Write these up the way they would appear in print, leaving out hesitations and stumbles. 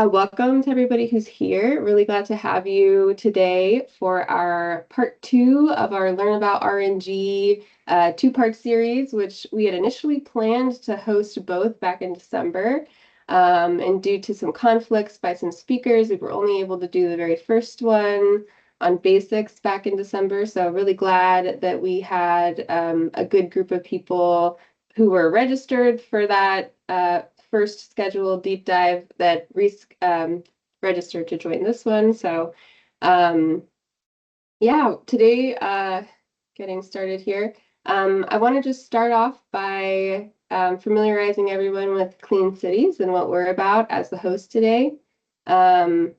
Welcome to everybody who's here. Really glad to have you today for our part two of our Learn About RNG two-part series, which we had initially planned to host both back in December. And due to some conflicts by some speakers, we were only able to do the very first one on basics back in December. So really glad that we had a good group of people who were registered for that first scheduled deep dive that registered to join this one. So yeah, today, getting started here, I want to just start off by familiarizing everyone with Clean Cities and what we're about as the host today. So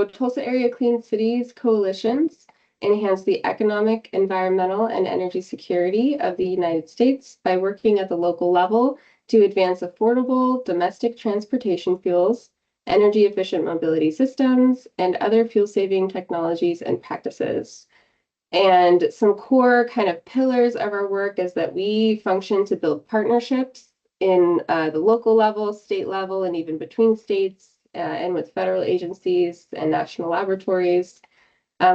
Tulsa Area Clean Cities coalitions enhance the economic, environmental, and energy security of the United States by working at the local level to advance affordable domestic transportation fuels, energy efficient mobility systems, and other fuel-saving technologies and practices. And some core kind of pillars of our work is that we function to build partnerships in the local level, state level, and even between states and with federal agencies and national laboratories.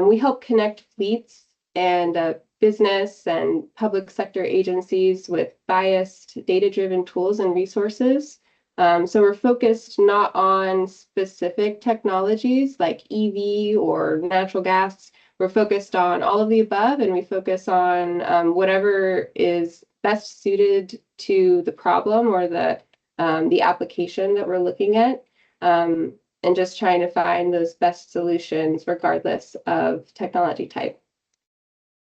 We help connect fleets and business and public sector agencies with biased, data-driven tools and resources. So we're focused not on specific technologies like EV or natural gas. We're focused on all of the above, and we focus on whatever is best suited to the problem or the application that we're looking at. And just trying to find those best solutions regardless of technology type.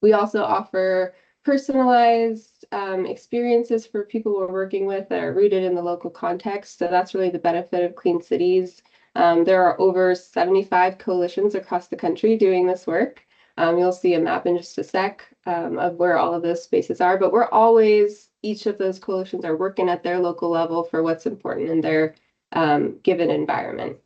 We also offer personalized experiences for people we're working with that are rooted in the local context. So that's really the benefit of Clean Cities. There are over 75 coalitions across the country doing this work. You'll see a map in just a sec of where all of those spaces are, but each of those coalitions are working at their local level for what's important in their given environment.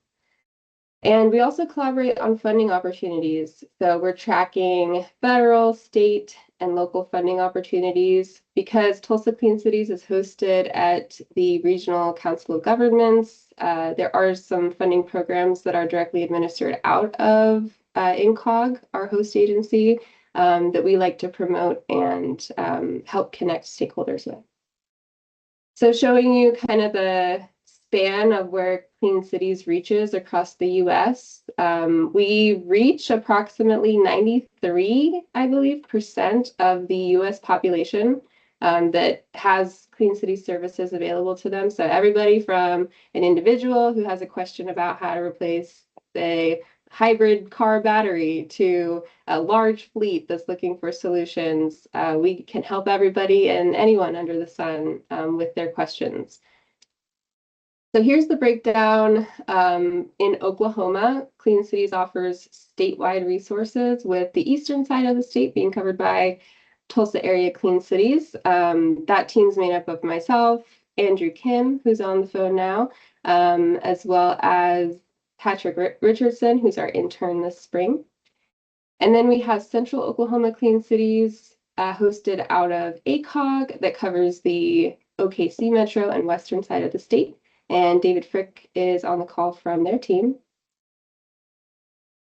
And we also collaborate on funding opportunities. So we're tracking federal, state, and local funding opportunities. Because Tulsa Clean Cities is hosted at the Regional Council of Governments, there are some funding programs that are directly administered out of INCOG, our host agency, that we like to promote and help connect stakeholders with. So showing you kind of the span of where Clean Cities reaches across the US. We reach approximately 93, I believe, % of the US population that has Clean Cities services available to them. So everybody from an individual who has a question about how to replace a hybrid car battery to a large fleet that's looking for solutions. We can help everybody and anyone under the sun with their questions. So here's the breakdown. In Oklahoma, Clean Cities offers statewide resources, with the eastern side of the state being covered by Tulsa Area Clean Cities. That team's made up of myself, Andrew Kim, who's on the phone now, as well as Patrick Richardson, who's our intern this spring. And then we have Central Oklahoma Clean Cities, hosted out of ACOG, that covers the OKC metro and western side of the state. And David Frick is on the call from their team.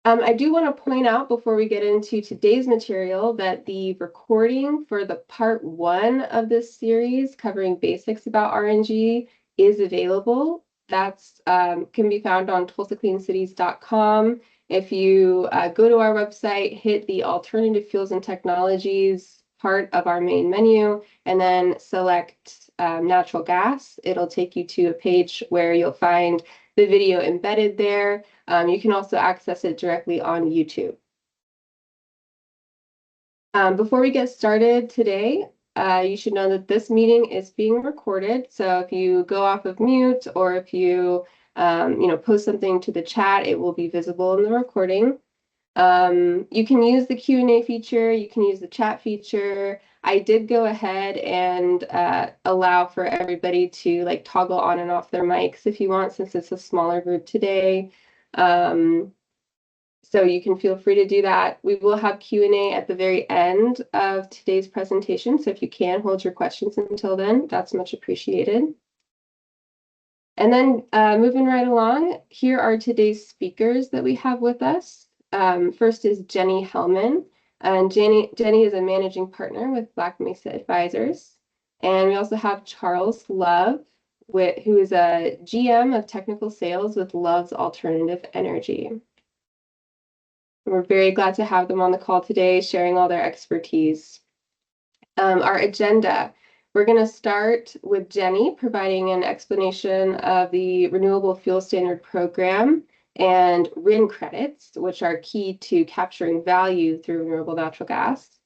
I do want to point out before we get into today's material that the recording for the part one of this series covering basics about RNG is available. That's can be found on tulsacleancities.com. If you go to our website, hit the alternative fuels and technologies part of our main menu, and then select natural gas, it'll take you to a page where you'll find the video embedded there. You can also access it directly on YouTube. Before we get started today, you should know that this meeting is being recorded. So if you go off of mute or if you post something to the chat, it will be visible in the recording. You can use the Q&A feature, you can use the chat feature. I did go ahead and allow for everybody to toggle on and off their mics if you want, since it's a smaller group today. So you can feel free to do that. We will have Q&A at the very end of today's presentation. So if you can hold your questions until then, that's much appreciated. And then moving right along, here are today's speakers that we have with us. First is Jenny Hellman. And Jenny is a managing partner with Black Mesa Advisors. And we also have Charles Love, who is a GM of technical sales with Love's Alternative Energy. We're very glad to have them on the call today, sharing all their expertise. Our agenda. We're going to start with Jenny providing an explanation of the Renewable Fuel Standard program and RIN credits, which are key to capturing value through renewable natural gas.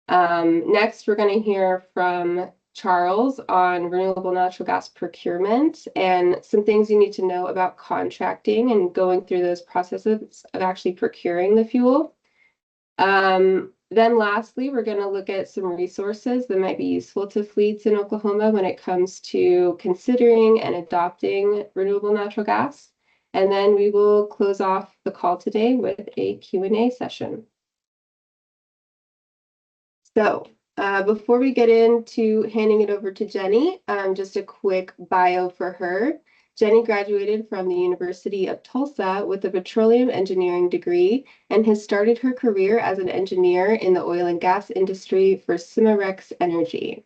Next, we're going to hear from Charles on renewable natural gas procurement and some things you need to know about contracting and going through those processes of actually procuring the fuel. Then lastly, we're going to look at some resources that might be useful to fleets in Oklahoma when it comes to considering and adopting renewable natural gas. And then we will close off the call today with a Q&A session. So before we get into handing it over to Jenny, just a quick bio for her. Jenny graduated from the University of Tulsa with a petroleum engineering degree and has started her career as an engineer in the oil and gas industry for Cimarex Energy.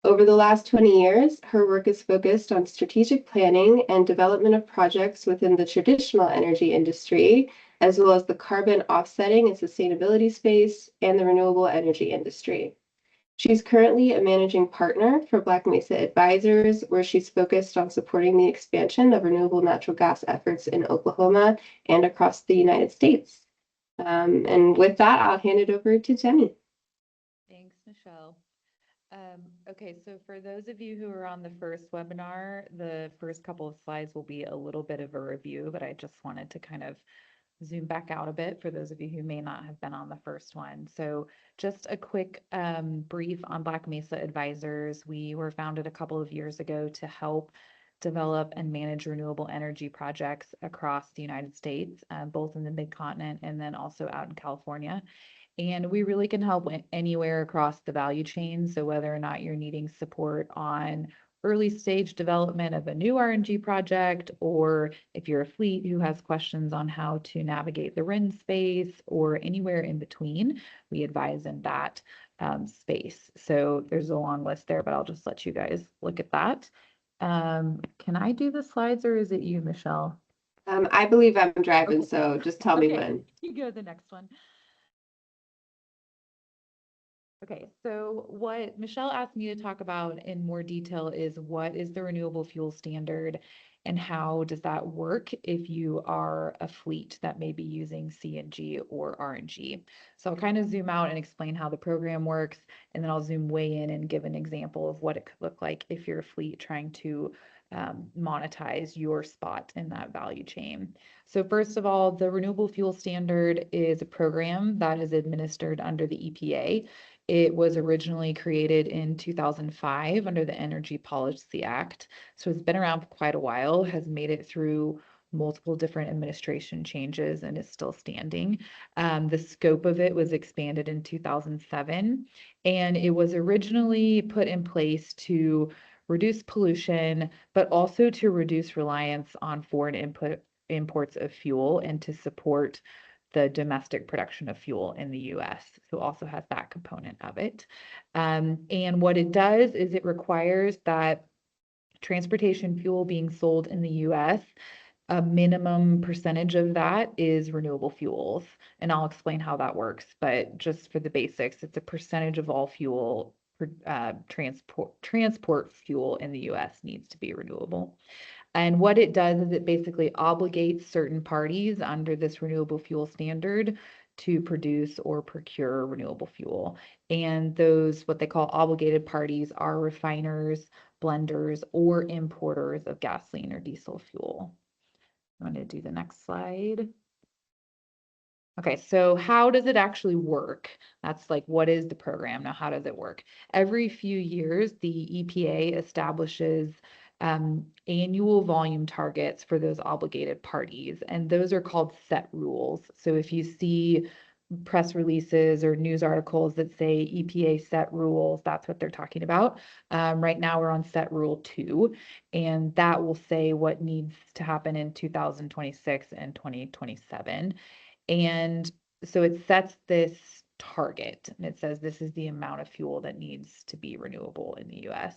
Over the last 20 years, her work is focused on strategic planning and development of projects within the traditional energy industry, as well as the carbon offsetting and sustainability space and the renewable energy industry. She's currently a managing partner for Black Mesa Advisors, where she's focused on supporting the expansion of renewable natural gas efforts in Oklahoma and across the United States. And with that, I'll hand it over to Jenny. Thanks, Michelle. Okay, so for those of you who are on the first webinar, the first couple of slides will be a little bit of a review, but I just wanted to kind of zoom back out a bit for those of you who may not have been on the first one. So just a quick brief on Black Mesa Advisors. We were founded a couple of years ago to help develop and manage renewable energy projects across the United States, both in the mid-continent and then also out in California. And we really can help anywhere across the value chain. So whether or not you're needing support on early stage development of a new RNG project, or if you're a fleet who has questions on how to navigate the RIN space or anywhere in between, we advise in that space. So there's a long list there, but I'll just let you guys look at that. Can I do the slides or is it you, Michelle? I believe I'm driving, okay. So just tell me when. You go to the next one. Okay, so what Michelle asked me to talk about in more detail is what is the Renewable Fuel Standard and how does that work if you are a fleet that may be using CNG or RNG. So I'll kind of zoom out and explain how the program works, and then I'll zoom way in and give an example of what it could look like if you're a fleet trying to monetize your spot in that value chain. So first of all, the Renewable Fuel Standard is a program that is administered under the EPA. It was originally created in 2005 under the Energy Policy Act. So it's been around for quite a while, has made it through multiple different administration changes and is still standing. The scope of it was expanded in 2007, and it was originally put in place to reduce pollution, but also to reduce reliance on foreign imports of fuel and to support the domestic production of fuel in the US. So also has that component of it. And what it does is it requires that transportation fuel being sold in the US, a minimum percentage of that is renewable fuels. And I'll explain how that works, but just for the basics, it's a percentage of all fuel, transport fuel in the US needs to be renewable. And what it does is it basically obligates certain parties under this renewable fuel standard to produce or procure renewable fuel. And those, what they call obligated parties, are refiners, blenders, or importers of gasoline or diesel fuel. I'm going to do the next slide. Okay, so how does it actually work? That's like, what is the program? Now, how does it work? Every few years, the EPA establishes annual volume targets for those obligated parties, and those are called set rules. So if you see press releases or news articles that say EPA set rules, that's what they're talking about. Right now we're on set rule 2, and that will say what needs to happen in 2026 and 2027. And so it sets this target, and it says this is the amount of fuel that needs to be renewable in the US.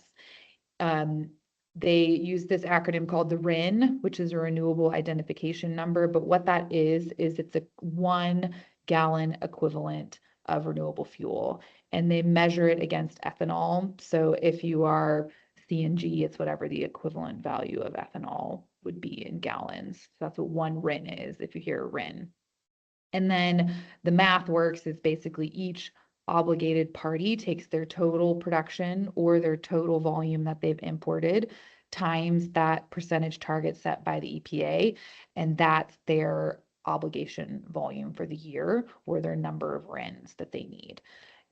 They use this acronym called the RIN, which is a renewable identification number. But what that is it's a 1 gallon equivalent of renewable fuel. And they measure it against ethanol. So if you are CNG, it's whatever the equivalent value of ethanol would be in gallons. So that's what 1 RIN is if you hear a RIN. And then the math works is basically each obligated party takes their total production or their total volume that they've imported times that percentage target set by the EPA, and that's their obligation volume for the year or their number of RINs that they need.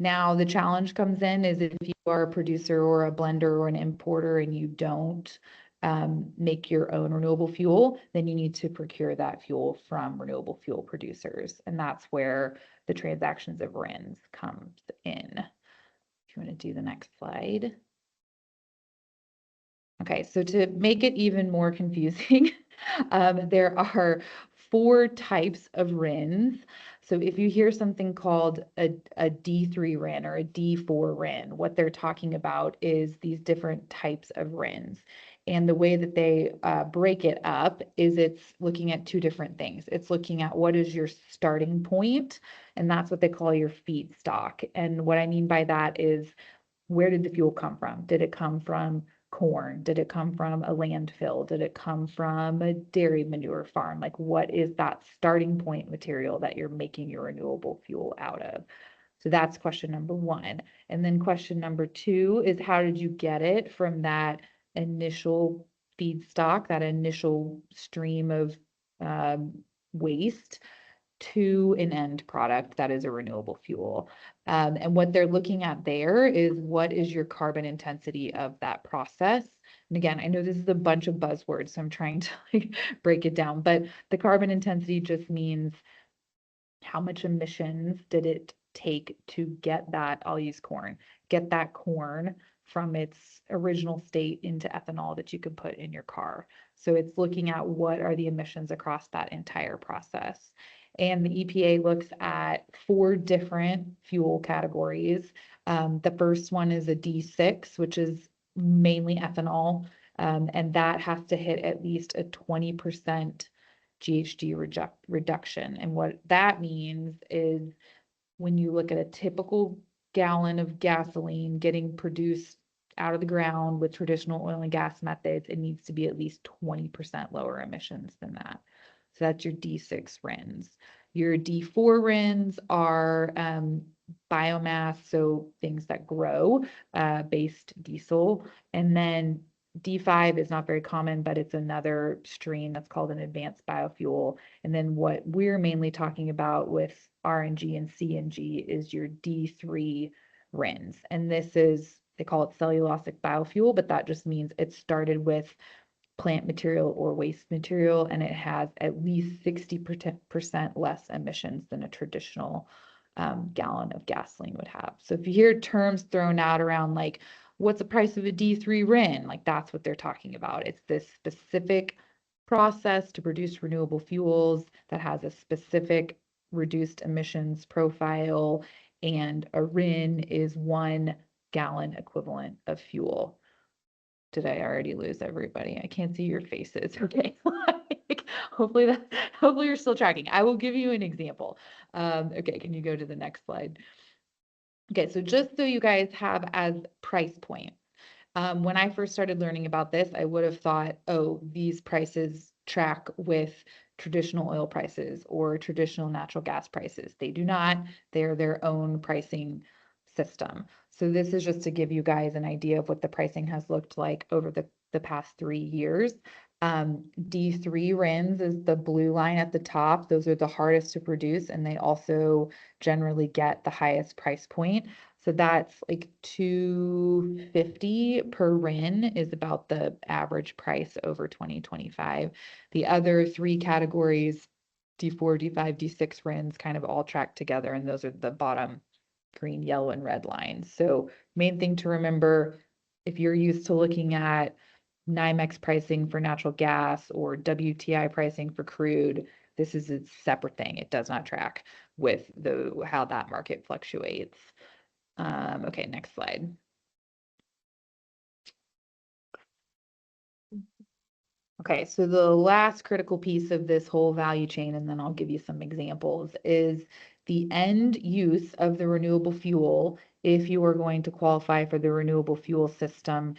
Now, the challenge comes in is if you are a producer or a blender or an importer and you don't make your own renewable fuel, then you need to procure that fuel from renewable fuel producers. And that's where the transactions of RINs comes in. If you want to do the next slide. Okay, so to make it even more confusing, there are 4 types of RINs. So if you hear something called a D3 RIN or a D4 RIN, what they're talking about is these different types of RINs. And the way that they break it up is it's looking at 2 different things. It's looking at what is your starting point, and that's what they call your feedstock. And what I mean by that is, where did the fuel come from? Did it come from corn? Did it come from a landfill? Did it come from a dairy manure farm? Like, what is that starting point material that you're making your renewable fuel out of? So that's question number 1. And then question number 2 is, how did you get it from that initial feedstock, that initial stream of waste, to an end product that is a renewable fuel? And what they're looking at there is, what is your carbon intensity of that process? And again, I know this is a bunch of buzzwords, so I'm trying to like break it down, but the carbon intensity just means how much emissions did it take to get that, I'll use corn, get that corn from its original state into ethanol that you could put in your car. So it's looking at what are the emissions across that entire process. And the EPA looks at 4 different fuel categories. The first one is a D6, which is mainly ethanol, and that has to hit at least a 20% GHG reduction. And what that means is, when you look at a typical gallon of gasoline getting produced out of the ground with traditional oil and gas methods, it needs to be at least 20% lower emissions than that. So that's your D6 RINs. Your D4 RINs are biomass, so things that grow, based diesel. And then D5 is not very common, but it's another stream that's called an advanced biofuel. And then what we're mainly talking about with RNG and CNG is your D3 RINs. And this is, they call it cellulosic biofuel, but that just means it started with plant material or waste material, and it has at least 60% less emissions than a traditional gallon of gasoline would have. So if you hear terms thrown out around like, what's the price of a D3 RIN? Like, that's what they're talking about. It's this specific process to produce renewable fuels that has a specific reduced emissions profile, and a RIN is 1 gallon equivalent of fuel. Did I already lose everybody? I can't see your faces. Okay. Hopefully you're still tracking. I will give you an example. Okay, can you go to the next slide? Okay, so just so you guys have as price point, when I first started learning about this, I would have thought, oh, these prices track with traditional oil prices or traditional natural gas prices. They do not. They're their own pricing system. So this is just to give you guys an idea of what the pricing has looked like over the past 3 years. D3 RINs is the blue line at the top. Those are the hardest to produce, and they also generally get the highest price point. So that's like $2.50 per RIN is about the average price over 2025. The other 3 categories D4, D5, D6 RINs kind of all track together, and those are the bottom green, yellow, and red lines. So main thing to remember, if you're used to looking at NYMEX pricing for natural gas or WTI pricing for crude, this is a separate thing. It does not track with how that market fluctuates. Okay, next slide. Okay, so the last critical piece of this whole value chain, and then I'll give you some examples, is the end use of the renewable fuel. If you are going to qualify for the renewable fuel system,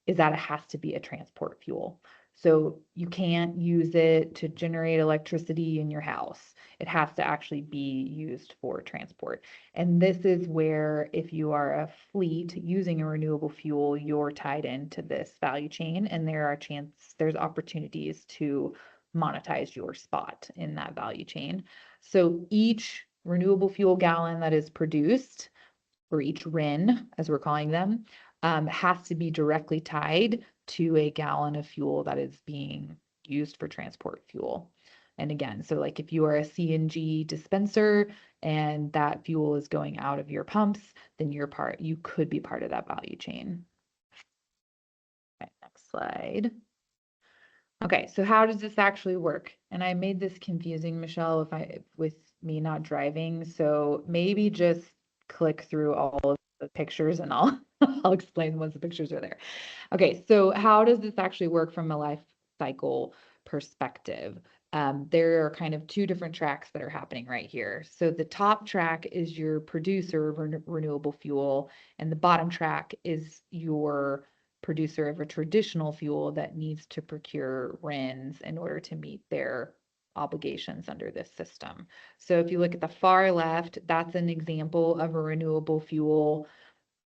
is that it has to be a transport fuel. So you can't use it to generate electricity in your house. It has to actually be used for transport. And this is where, if you are a fleet using a renewable fuel, you're tied into this value chain, and there's opportunities to monetize your spot in that value chain. So each renewable fuel gallon that is produced, or each RIN, as we're calling them, has to be directly tied to a gallon of fuel that is being used for transport fuel. And again, so like if you are a CNG dispenser and that fuel is going out of your pumps, then you could be part of that value chain. Okay, next slide. Okay, so how does this actually work? And I made this confusing, Michelle, with me not driving. So maybe just click through all of the pictures and I'll I'll explain once the pictures are there. Okay, so how does this actually work from a life cycle perspective? There are kind of two different tracks that are happening right here. So the top track is your producer of renewable fuel, and the bottom track is your producer of a traditional fuel that needs to procure RINs in order to meet their obligations under this system. So if you look at the far left, that's an example of a renewable fuel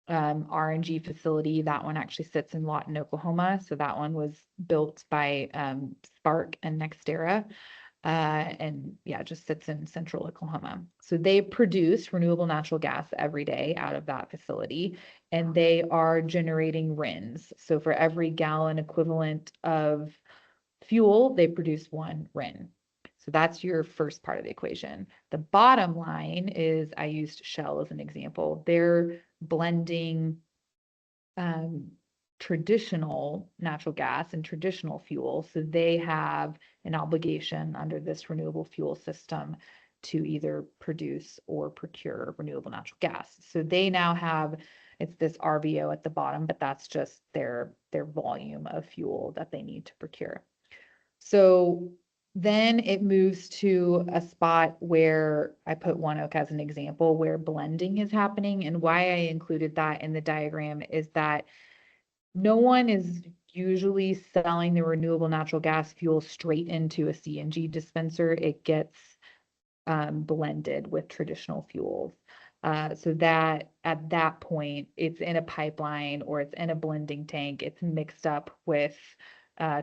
RNG facility. That one actually sits in Lawton, Oklahoma. So that one was built by Spark and Nextera. And yeah, just sits in central Oklahoma. So they produce renewable natural gas every day out of that facility, and they are generating RINs. So for every gallon equivalent of fuel, they produce 1 RIN. So that's your first part of the equation. The bottom line is, I used Shell as an example. They're blending traditional natural gas and traditional fuel. So they have an obligation under this renewable fuel system to either produce or procure renewable natural gas. So they now have, it's this RVO at the bottom, but that's just their volume of fuel that they need to procure. So then it moves to a spot where I put ONEOK as an example where blending is happening. And why I included that in the diagram is that no one is usually selling the renewable natural gas fuel straight into a CNG dispenser. It gets blended with traditional fuels. So that at that point, it's in a pipeline or it's in a blending tank. It's mixed up with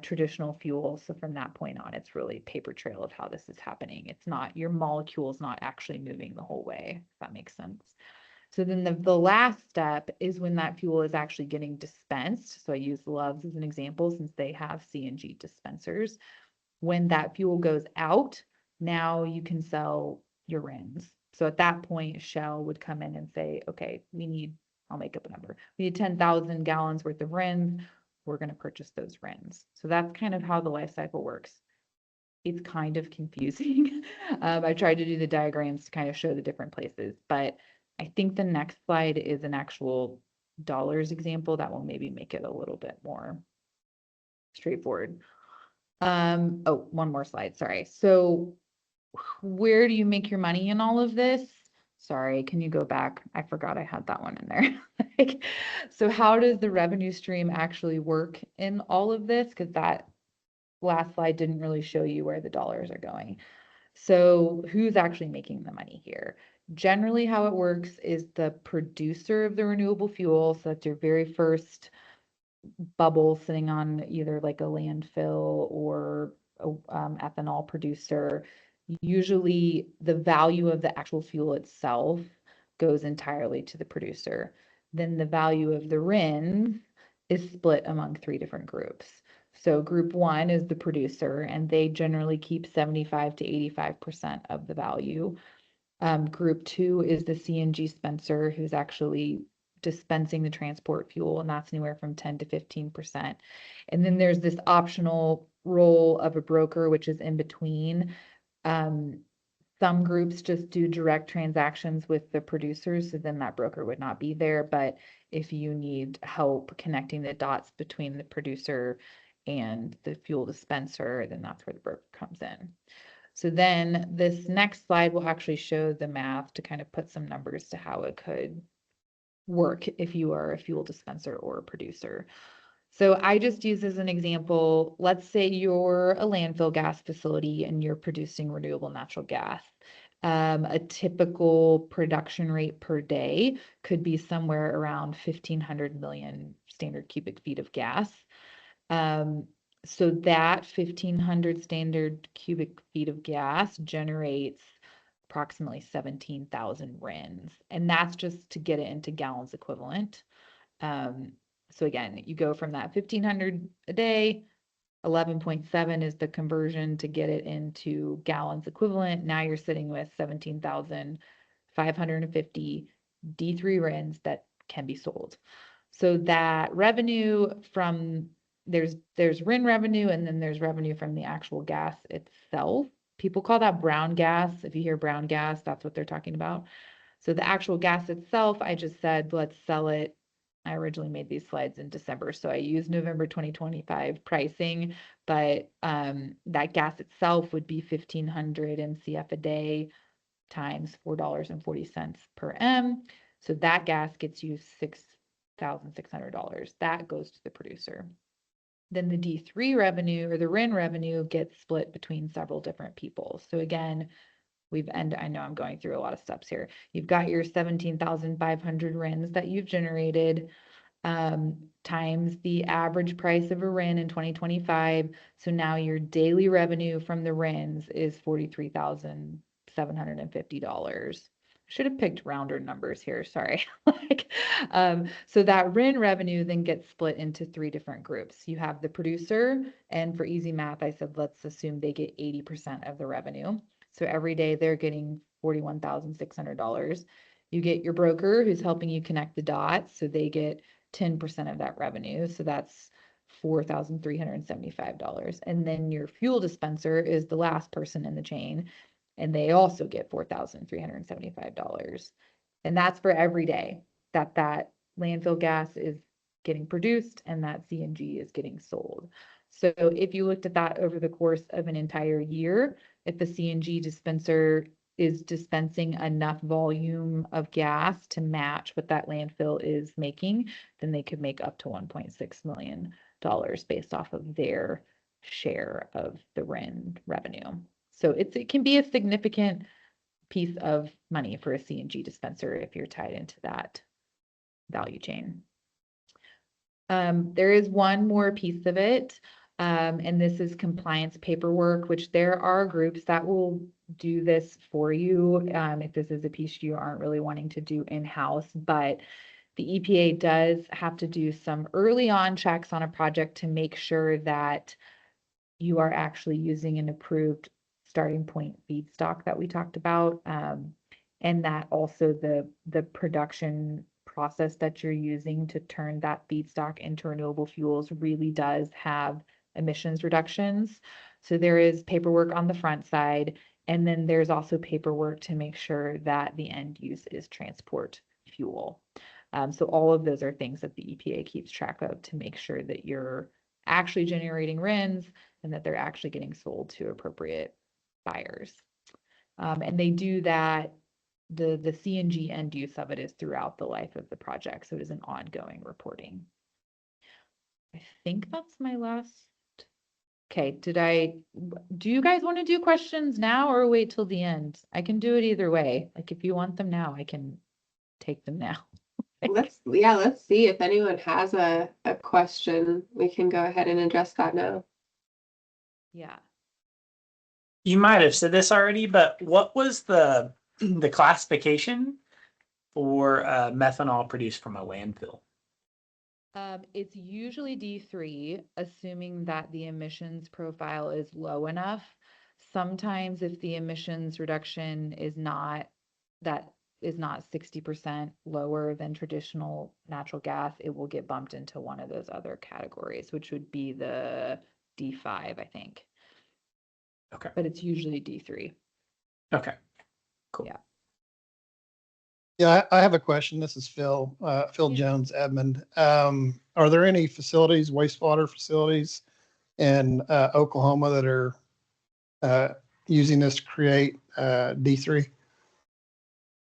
traditional fuel. So from that point on, it's really paper trail of how this is happening. It's not, your molecule is not actually moving the whole way, if that makes sense. So then the last step is when that fuel is actually getting dispensed. So I use Love's as an example since they have CNG dispensers. When that fuel goes out, now you can sell your RINs. So at that point, Shell would come in and say, okay, I'll make up a number. We need 10,000 gallons worth of RINs. We're going to purchase those RINs. So that's kind of how the life cycle works. It's kind of confusing. I tried to do the diagrams to kind of show the different places, but I think the next slide is an actual dollars example that will maybe make it a little bit more straightforward. Oh, one more slide, sorry. So where do you make your money in all of this? Sorry, can you go back? I forgot I had that one in there. So how does the revenue stream actually work in all of this? Because that last slide didn't really show you where the dollars are going. So who's actually making the money here? Generally, how it works is the producer of the renewable fuel. So that's your very first bubble sitting on either like a landfill or a ethanol producer. Usually the value of the actual fuel itself goes entirely to the producer. Then the value of the RINs is split among 3 different groups. So group 1 is the producer, and they generally keep 75 to 85% of the value. Group 2 is the CNG dispenser, who's actually dispensing the transport fuel, and that's anywhere from 10 to 15%. And then there's this optional role of a broker, which is in between. Some groups just do direct transactions with the producers, so then that broker would not be there. But if you need help connecting the dots between the producer and the fuel dispenser, then that's where the broker comes in. So then this next slide will actually show the math to kind of put some numbers to how it could work if you are a fuel dispenser or a producer. So I just use as an example, let's say you're a landfill gas facility and you're producing renewable natural gas. A typical production rate per day could be somewhere around 1,500 million standard cubic feet of gas. So that 1,500 standard cubic feet of gas generates approximately 17,000 RINs. And that's just to get it into gallons equivalent. So again, you go from that 1,500 a day, 11.7 is the conversion to get it into gallons equivalent. Now you're sitting with 17,550 D3 RINs that can be sold. So that revenue from there's RIN revenue, and then there's revenue from the actual gas itself. People call that brown gas. If you hear brown gas, that's what they're talking about. So the actual gas itself, I just said, let's sell it. I originally made these slides in December, so I used November 2025 pricing, but that gas itself would be 1,500 MCF a day times $4.40 per M. So that gas gets you $6,600. That goes to the producer. Then the D3 revenue or the RIN revenue gets split between several different people. So again, I know I'm going through a lot of steps here. You've got your 17,500 RINs that you've generated, times the average price of a RIN in 2025. So now your daily revenue from the RINs is $43,750. Should have picked rounder numbers here, sorry. So that RIN revenue then gets split into 3 different groups. You have the producer, and for easy math, I said, let's assume they get 80% of the revenue. So every day they're getting $41,600. You get your broker who's helping you connect the dots. So they get 10% of that revenue. So that's $4,375. And then your fuel dispenser is the last person in the chain, and they also get $4,375. And that's for every day that landfill gas is getting produced and that CNG is getting sold. So if you looked at that over the course of an entire year, if the CNG dispenser is dispensing enough volume of gas to match what that landfill is making, then they could make up to $1.6 million based off of their share of the RIN revenue. So it can be a significant piece of money for a CNG dispenser if you're tied into that value chain. There is one more piece of it, and this is compliance paperwork, which there are groups that will do this for you if this is a piece you aren't really wanting to do in-house. But the EPA does have to do some early on checks on a project to make sure that you are actually using an approved starting point feedstock that we talked about, and that also the production process that you're using to turn that feedstock into renewable fuels really does have emissions reductions. So there is paperwork on the front side, and then there's also paperwork to make sure that the end use is transport fuel. So all of those are things that the EPA keeps track of to make sure that you're actually generating RINs and that they're actually getting sold to appropriate buyers. And they do that, the CNG end use of it is throughout the life of the project. So it is an ongoing reporting. I think that's my last. Okay, do you guys want to do questions now or wait till the end? I can do it either way. Like if you want them now, I can take them now. Let's see if anyone has a question. We can go ahead and address that now. Yeah. You might have said this already, but what was the classification for methanol produced from a landfill? It's usually D3, assuming that the emissions profile is low enough. Sometimes if the emissions reduction is not 60% lower than traditional natural gas, it will get bumped into one of those other categories, which would be the D5, I think. Okay. But it's usually D3. Okay. Cool. Yeah. Yeah, I have a question. This is Phil Yeah. Jones, admin. Are there any facilities, wastewater facilities in Oklahoma that are using this to create D3?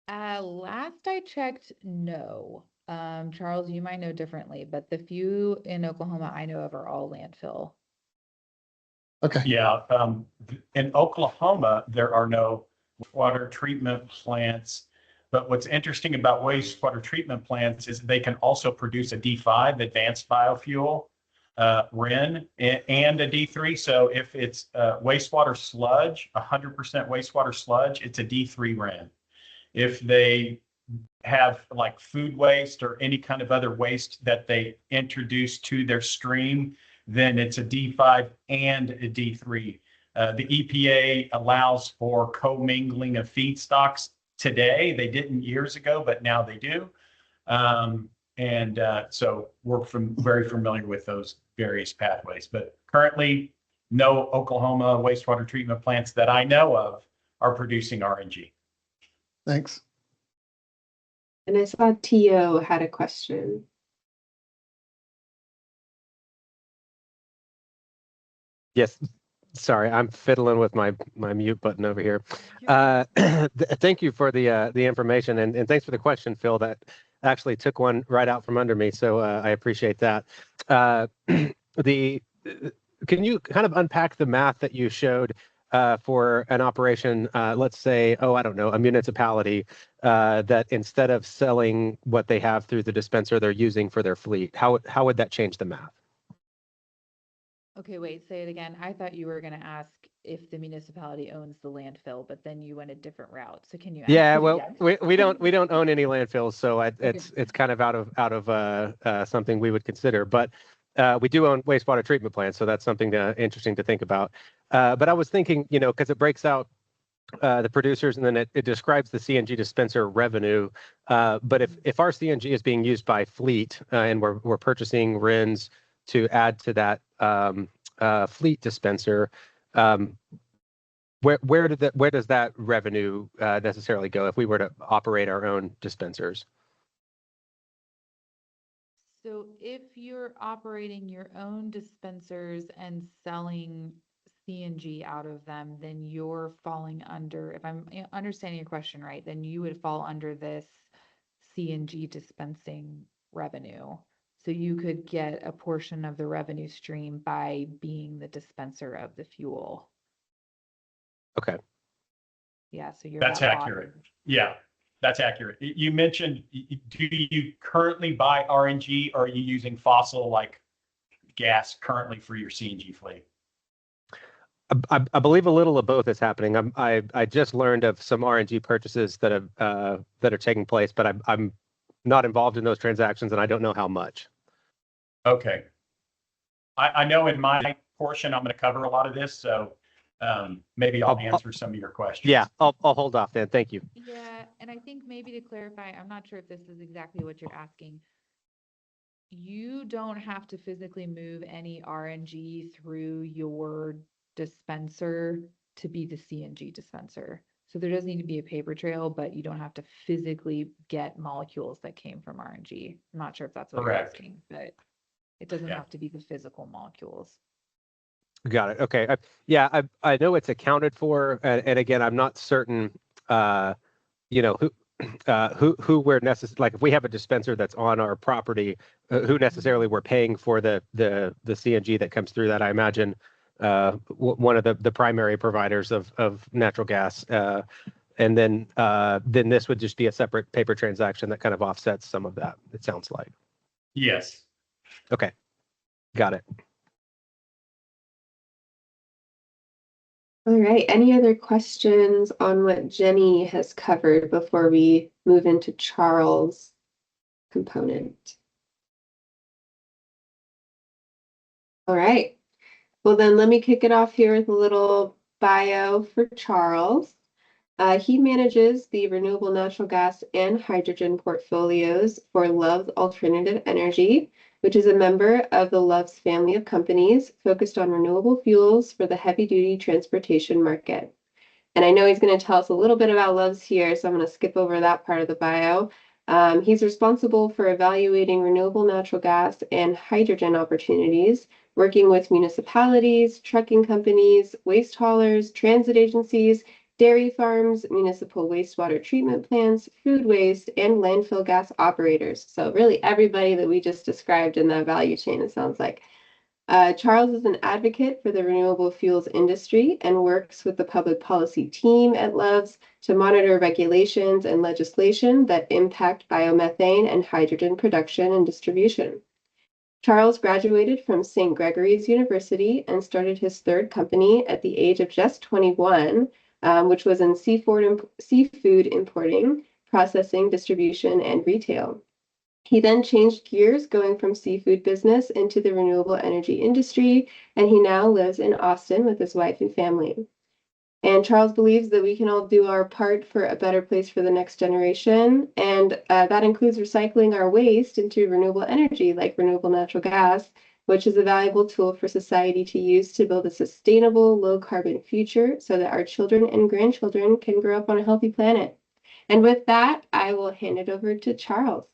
Last I checked, no. Charles, you might know differently, but the few in Oklahoma I know of are all landfill. Okay. Yeah, in Oklahoma, there are no water treatment plants. But what's interesting about wastewater treatment plants is they can also produce a D5 advanced biofuel, RIN, and a D3. So if it's wastewater sludge, 100% wastewater sludge, it's a D3 RIN. If they have like food waste or any kind of other waste that they introduce to their stream, then it's a D5 and a D3. The EPA allows for commingling of feedstocks today. They didn't years ago, but now they do. So we're very familiar with those various pathways. But currently, no Oklahoma wastewater treatment plants that I know of are producing RNG. Thanks. And I saw Tio had a question. Yes, sorry, I'm fiddling with my mute button over here. Thank you for the information and thanks for the question, Phil. That actually took one right out from under me, so I appreciate that. Can you kind of unpack the math that you showed for an operation, let's say, I don't know, a municipality that instead of selling what they have through the dispenser they're using for their fleet? How would that change the math? Okay, wait, say it again. I thought you were going to ask if the municipality owns the landfill, but then you went a different route. So can you ask Yeah, it well, again? we don't own any landfills, so it's kind of out of something we would consider. But we do own wastewater treatment plants, so that's something interesting to think about. But I was thinking, because it breaks out the producers and then it describes the CNG dispenser revenue. But if our CNG is being used by fleet and we're purchasing RINs to add to that fleet dispenser, where does that revenue necessarily go if we were to operate our own dispensers? So if you're operating your own dispensers and selling CNG out of them, then you're falling under, if I'm understanding your question right, then you would fall under this CNG dispensing revenue. So you could get a portion of the revenue stream by being the dispenser of the fuel. Okay. Yeah, so you're That's that accurate. bottom. Yeah, that's accurate. You mentioned, do you currently buy RNG or are you using fossil like gas currently for your CNG fleet? I believe a little of both is happening. I just learned of some RNG purchases that are taking place, but I'm not involved in those transactions and I don't know how much. Okay. I know in my portion, I'm going to cover a lot of this, so maybe I'll answer some of your questions. Yeah, I'll hold off then. Thank you. Yeah, and I think maybe to clarify, I'm not sure if this is exactly what you're asking. You don't have to physically move any RNG through your dispenser to be the CNG dispenser. So there does need to be a paper trail, but you don't have to physically get molecules that came from RNG. I'm not sure if that's what you're Correct. asking, but it doesn't Yeah. have to be the physical molecules. Got it. Okay. I know it's accounted for, and again, I'm not certain, who we're necessarily, like if we have a dispenser that's on our property, who necessarily we're paying for the CNG that comes through that. I imagine one of the primary providers of natural gas, and then this would just be a separate paper transaction that kind of offsets some of that. It sounds like. Yes. Okay. Got it. All right, any other questions on what Jenny has covered before we move into Charles' component? All right. Well, then let me kick it off here with a little bio for Charles. He manages the renewable natural gas and hydrogen portfolios for Love's Alternative Energy, which is a member of the Love's family of companies focused on renewable fuels for the heavy-duty transportation market. And I know he's going to tell us a little bit about Love's here, so I'm going to skip over that part of the bio. He's responsible for evaluating renewable natural gas and hydrogen opportunities, working with municipalities, trucking companies, waste haulers, transit agencies, dairy farms, municipal wastewater treatment plants, food waste, and landfill gas operators. So really everybody that we just described in that value chain, it sounds like. Charles is an advocate for the renewable fuels industry and works with the public policy team at Love's to monitor regulations and legislation that impact biomethane and hydrogen production and distribution. Charles graduated from St. Gregory's University and started his third company at the age of just 21, which was in seafood importing, processing, distribution, and retail. He then changed gears, going from seafood business into the renewable energy industry, and he now lives in Austin with his wife and family. And Charles believes that we can all do our part for a better place for the next generation, and that includes recycling our waste into renewable energy like renewable natural gas, which is a valuable tool for society to use to build a sustainable, low-carbon future so that our children and grandchildren can grow up on a healthy planet. And with that, I will hand it over to Charles.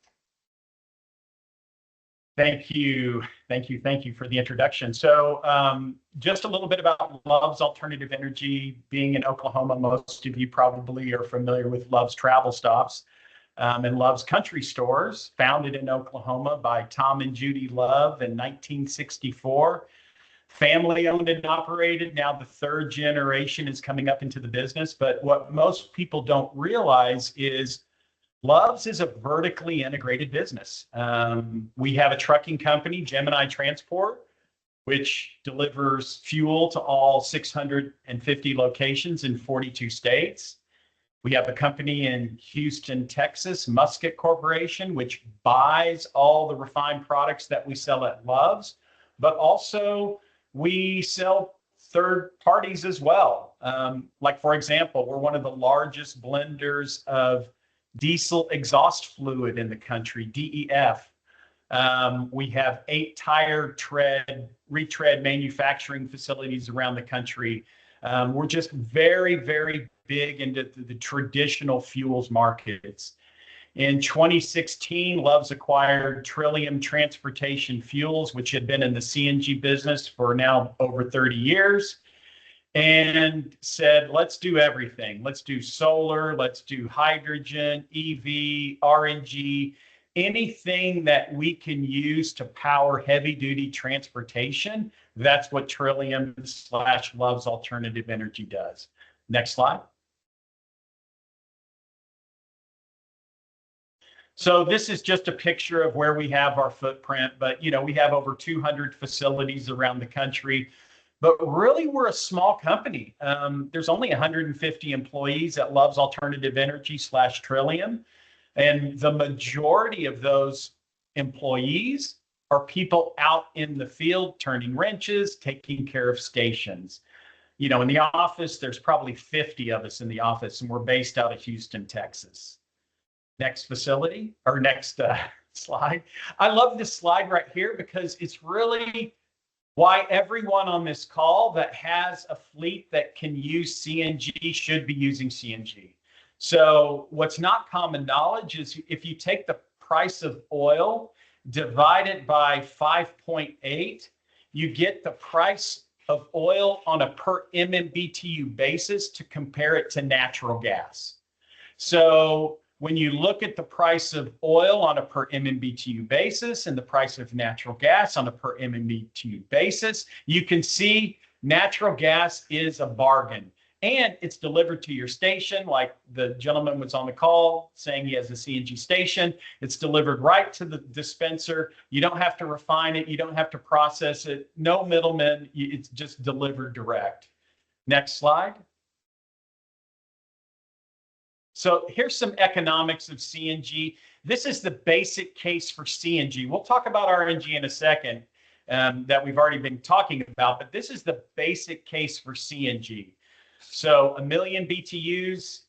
Thank you. Thank you for the introduction. So just a little bit about Love's Alternative Energy. Being in Oklahoma, most of you probably are familiar with Love's Travel Stops and Love's Country Stores, founded in Oklahoma by Tom and Judy Love in 1964. Family owned and operated. Now the third generation is coming up into the business. But what most people don't realize is Love's is a vertically integrated business. We have a trucking company, Gemini Transport, which delivers fuel to all 650 locations in 42 states. We have a company in Houston, Texas, Musket Corporation, which buys all the refined products that we sell at Love's, but also we sell third parties as well. Like, for example, we're one of the largest blenders of diesel exhaust fluid in the country, DEF. We have 8 tire retread manufacturing facilities around the country. We're just very, very big into the traditional fuels markets. In 2016, Love's acquired Trillium Transportation Fuels, which had been in the CNG business for now over 30 years. And said, let's do everything. Let's do solar, let's do hydrogen, EV, RNG, anything that we can use to power heavy duty transportation. That's what Trillium/Love's Alternative Energy does. Next slide. So this is just a picture of where we have our footprint, but we have over 200 facilities around the country. But really, we're a small company. There's only 150 employees at Love's Alternative Energy/Trillium. And the majority of those employees are people out in the field turning wrenches, taking care of stations. In the office, there's probably 50 of us in the office, and we're based out of Houston, Texas. Next facility, or next slide. I love this slide right here because it's really why everyone on this call that has a fleet that can use CNG should be using CNG. So what's not common knowledge is if you take the price of oil, divide it by 5.8, you get the price of oil on a per MMBTU basis to compare it to natural gas. So when you look at the price of oil on a per MMBTU basis and the price of natural gas on a per MMBTU basis, you can see natural gas is a bargain. And it's delivered to your station, like the gentleman was on the call saying he has a CNG station. It's delivered right to the dispenser. You don't have to refine it. You don't have to process it. No middlemen. It's just delivered direct. Next slide. So here's some economics of CNG. This is the basic case for CNG. We'll talk about RNG in a second. that we've already been talking about, but this is the basic case for CNG. So 1 million BTUs,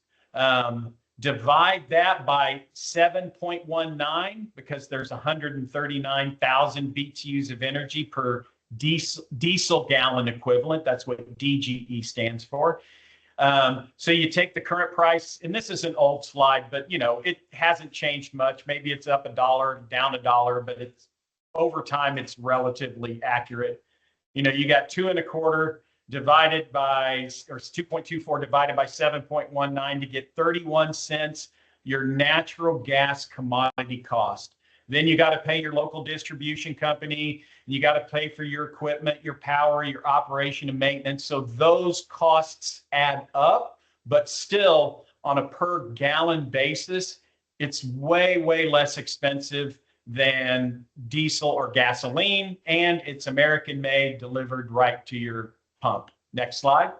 divide that by 7.19 because there's 139,000 BTUs of energy per diesel gallon equivalent. That's what DGE stands for. So you take the current price, and this is an old slide, but you know, it hasn't changed much. Maybe it's up $1, down $1, but it's over time, it's relatively accurate. You know, you got 2.25 divided by, or 2.24 divided by 7.19 to get 31 cents, your natural gas commodity cost. Then you got to pay your local distribution company, and you got to pay for your equipment, your power, your operation and maintenance. So those costs add up, but still on a per gallon basis, it's way, way less expensive than diesel or gasoline, and it's American made, delivered right to your pump. Next slide.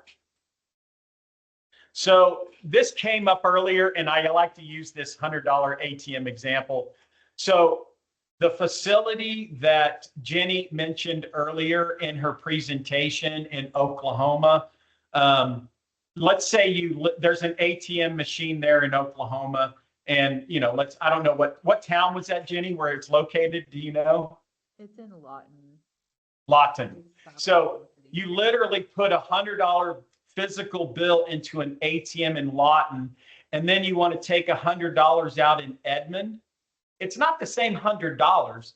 So this came up earlier, and I like to use this $100 ATM example. So the facility that Jenny mentioned earlier in her presentation in Oklahoma, let's say there's an ATM machine there in Oklahoma, and you know, I don't know what town was that, Jenny, where it's located? Do you know? It's in Lawton. Lawton. So you literally put $100 physical bill into an ATM in Lawton, and then you want to take $100 out in Edmond. It's not the same $100,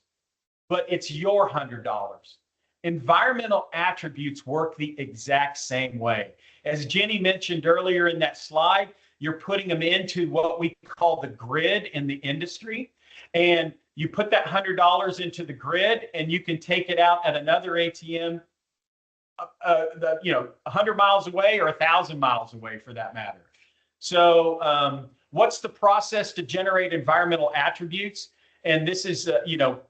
but it's your $100. Environmental attributes work the exact same way. As Jenny mentioned earlier in that slide, you're putting them into what we call the grid in the industry. And you put that $100 into the grid, and you can take it out at another ATM, 100 miles away or 1,000 miles away for that matter. So what's the process to generate environmental attributes? And this is,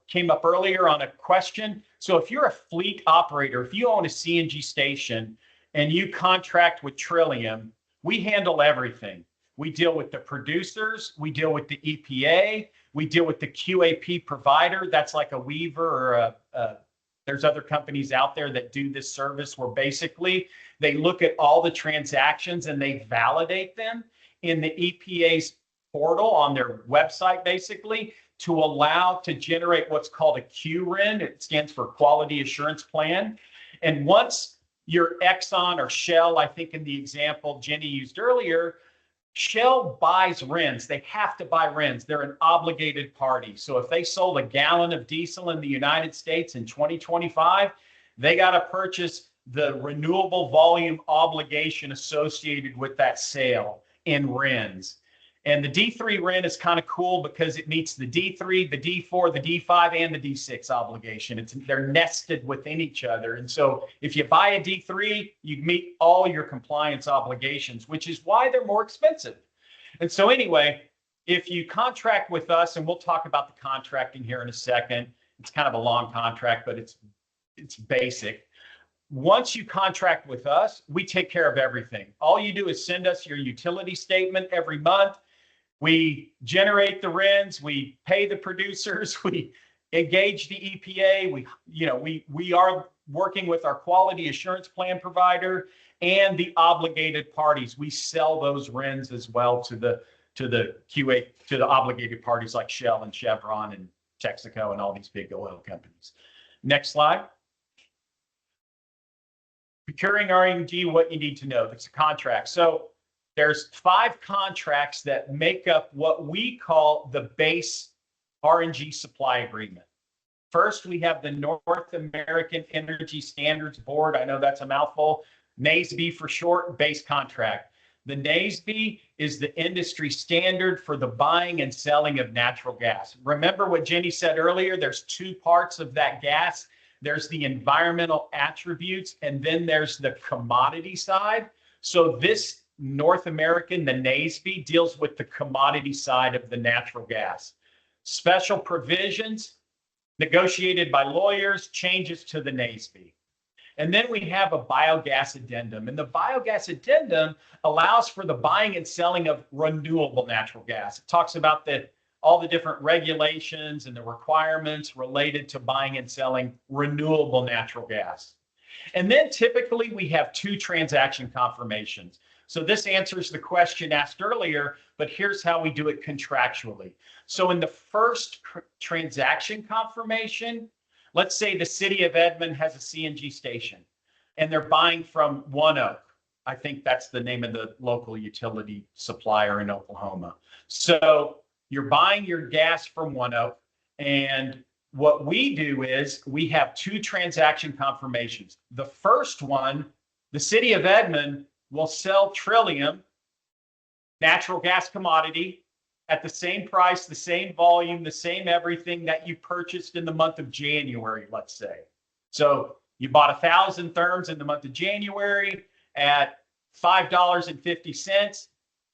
came up earlier on a question. So if you're a fleet operator, if you own a CNG station and you contract with Trillium, we handle everything. We deal with the producers, we deal with the EPA, we deal with the QAP provider. That's like a Weaver or there's other companies out there that do this service where basically they look at all the transactions and they validate them in the EPA's portal on their website, basically, to allow to generate what's called a QRIN. It stands for Quality Assurance Plan. And once you're Exxon or Shell, I think in the example Jenny used earlier, Shell buys RINs. They have to buy RINs. They're an obligated party. So if they sold a gallon of diesel in the United States in 2025, they got to purchase the renewable volume obligation associated with that sale in RINs. And the D3 RIN is kind of cool because it meets the D3, the D4, the D5, and the D6 obligation. They're nested within each other. And so if you buy a D3, you meet all your compliance obligations, which is why they're more expensive. And so anyway, if you contract with us, and we'll talk about the contracting here in a second, it's kind of a long contract, but it's basic. Once you contract with us, we take care of everything. All you do is send us your utility statement every month. We generate the RINs, we pay the producers, we engage the EPA, we are working with our quality assurance plan provider and the obligated parties. We sell those RINs as well to the QA, to the obligated parties like Shell and Chevron and Texaco and all these big oil companies. Next slide. Procuring RNG, what you need to know. That's a contract. So there's 5 contracts that make up what we call the base RNG supply agreement. First, we have the North American Energy Standards Board. I know that's a mouthful. NASB for short, base contract. The NASB is the industry standard for the buying and selling of natural gas. Remember what Jenny said earlier, there's 2 parts of that gas. There's the environmental attributes, and then there's the commodity side. So this North American, the NASB, deals with the commodity side of the natural gas. Special provisions negotiated by lawyers, changes to the NASB. And then we have a biogas addendum. And the biogas addendum allows for the buying and selling of renewable natural gas. It talks about all the different regulations and the requirements related to buying and selling renewable natural gas. And then typically we have 2 transaction confirmations. So this answers the question asked earlier, but here's how we do it contractually. So in the first transaction confirmation, let's say the city of Edmond has a CNG station and they're buying from One Oak. I think that's the name of the local utility supplier in Oklahoma. So you're buying your gas from One Oak, and what we do is we have 2 transaction confirmations. The first one, the city of Edmond will sell Trillium, natural gas commodity, at the same price, the same volume, the same everything that you purchased in the month of January, let's say. So you bought 1,000 therms in the month of January at $5.50.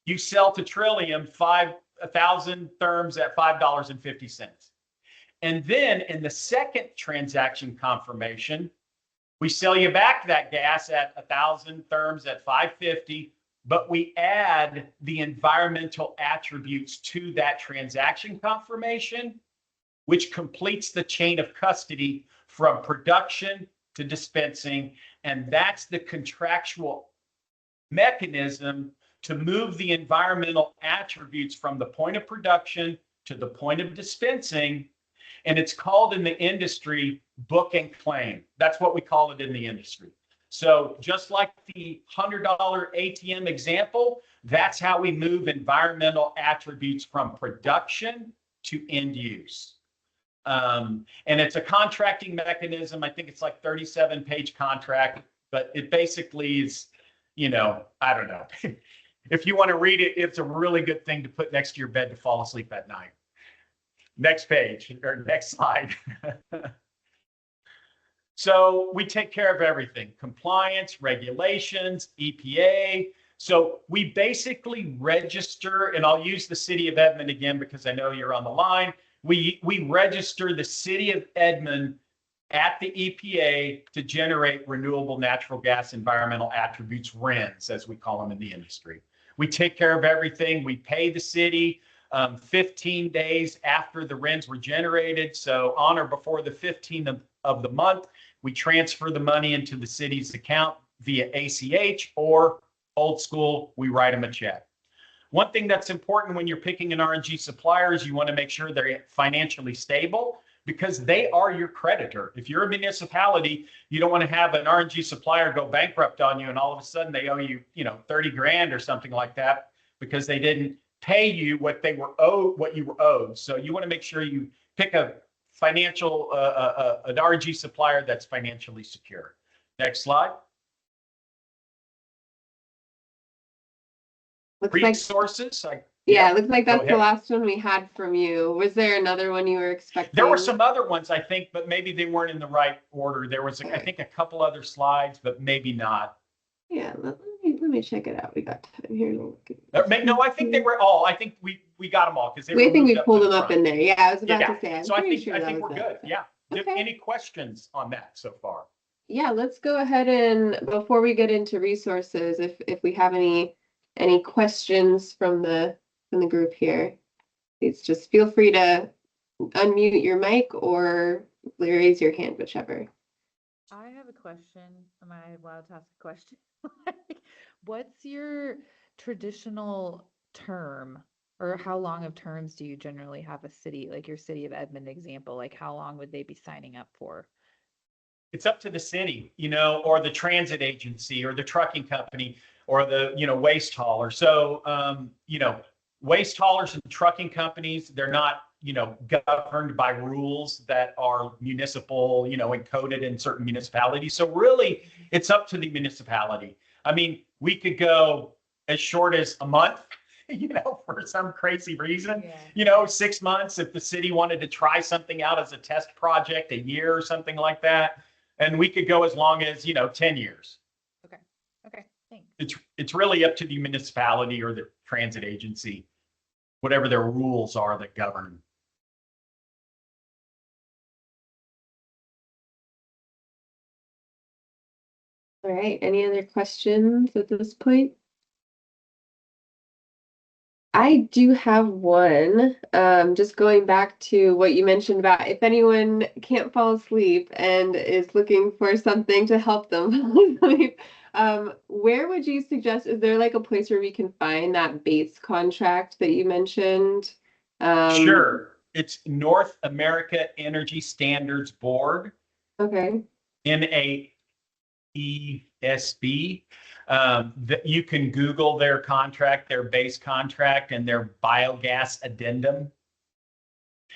You sell to Trillium 1,000 therms at $5.50. And then in the second transaction confirmation, we sell you back that gas at 1,000 therms at $5.50, but we add the environmental attributes to that transaction confirmation, which completes the chain of custody from production to dispensing. And that's the contractual mechanism to move the environmental attributes from the point of production to the point of dispensing. And it's called in the industry book and claim. That's what we call it in the industry. So just like the $100 ATM example, that's how we move environmental attributes from production to end use. And it's a contracting mechanism. I think it's like 37-page contract, but it basically is, you know, I don't know. If you want to read it, it's a really good thing to put next to your bed to fall asleep at night. Next page or next slide. So we take care of everything: compliance, regulations, EPA. So we basically register, and I'll use the city of Edmond again because I know you're on the line. We register the city of Edmond at the EPA to generate renewable natural gas environmental attributes, RINs, as we call them in the industry. We take care of everything. We pay the city 15 days after the RINs were generated. So on or before the 15th of the month, we transfer the money into the city's account via ACH, or old school, we write them a check. One thing that's important when you're picking an RNG supplier is you want to make sure they're financially stable, because they are your creditor. If you're a municipality, you don't want to have an RNG supplier go bankrupt on you and all of a sudden they owe you, 30 grand or something like that because they didn't pay you what they were owed, what you were owed. So you want to make sure you pick a financial, an RNG supplier that's financially secure. Next slide. Looks like, Resources. yeah, looks like go that's the ahead. last one we had from you. Was there another one you were expecting? There were some other ones, I think, but maybe they weren't in the right order. There was, I think, a couple other slides, but maybe not. Yeah, let me check it out. We got time here. No, I think they were all. I think we got them all because they I were think moved we up pulled to the them up front. in there. Yeah, I was about Yeah. to say. I'm So I pretty think sure that we're was good. it. Yeah. Okay. Any questions on that so far? Yeah, let's go ahead and before we get into resources, if we have any questions from the group here, please just feel free to unmute your mic or raise your hand, whichever. I have a question. Am I allowed to ask a question? What's your traditional term, or how long of terms do you generally have a city, like your city of Edmond example? Like how long would they be signing up for? It's up to the city, or the transit agency or the trucking company or the, waste hauler. So, waste haulers and trucking companies, they're not, governed by rules that are municipal, encoded in certain municipalities. So really it's up to the municipality. I mean, we could go as short as a month, for some crazy reason, 6 months if the city wanted to try something out as a test project, a year or something like that. And we could go as long as, 10 years. Okay, thanks. It's really up to the municipality or the transit agency, whatever their rules are that govern. All right, any other questions at this point? I do have one. Just going back to what you mentioned about if anyone can't fall asleep and is looking for something to help them fall asleep, where would you suggest, is there like a place where we can find that base contract that you mentioned? Sure. It's North America Energy Standards Board, Okay. NAESB. That you can Google their contract, their base contract, and their biogas addendum.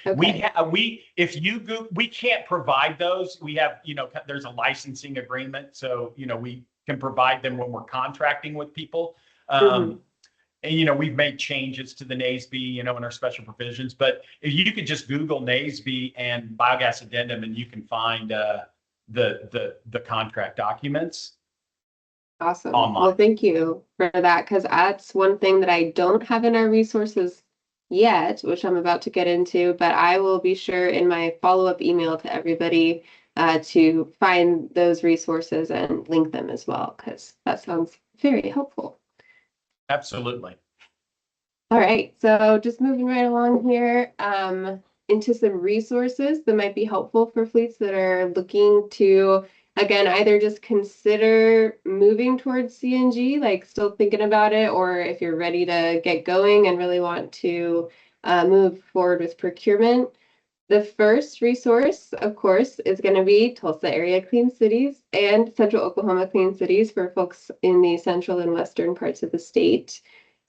Okay. If you go, we can't provide those. We have, there's a licensing agreement, so we can provide them when we're contracting with people. Mhm. And we've made changes to the NASB, in our special provisions. But if you could just Google NASB and biogas addendum, and you can find the contract documents. Awesome. Online. Well, thank you for that, because that's one thing that I don't have in our resources yet, which I'm about to get into, but I will be sure in my follow-up email to everybody to find those resources and link them as well, because that sounds very helpful. Absolutely. All right, so just moving right along here into some resources that might be helpful for fleets that are looking to, again, either just consider moving towards CNG, like still thinking about it, or if you're ready to get going and really want to move forward with procurement. The first resource, of course, is going to be Tulsa Area Clean Cities and Central Oklahoma Clean Cities for folks in the central and western parts of the state.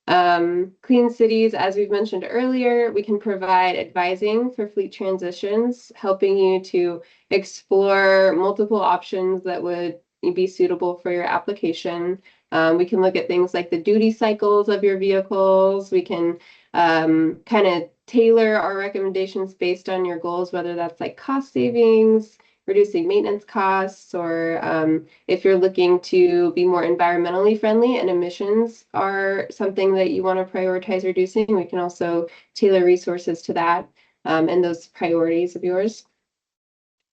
Clean Cities, as we've mentioned earlier, we can provide advising for fleet transitions, helping you to explore multiple options that would be suitable for your application. We can look at things like the duty cycles of your vehicles. We can kind of tailor our recommendations based on your goals, whether that's like cost savings, reducing maintenance costs, or if you're looking to be more environmentally friendly and emissions are something that you want to prioritize reducing, we can also tailor resources to that and those priorities of yours.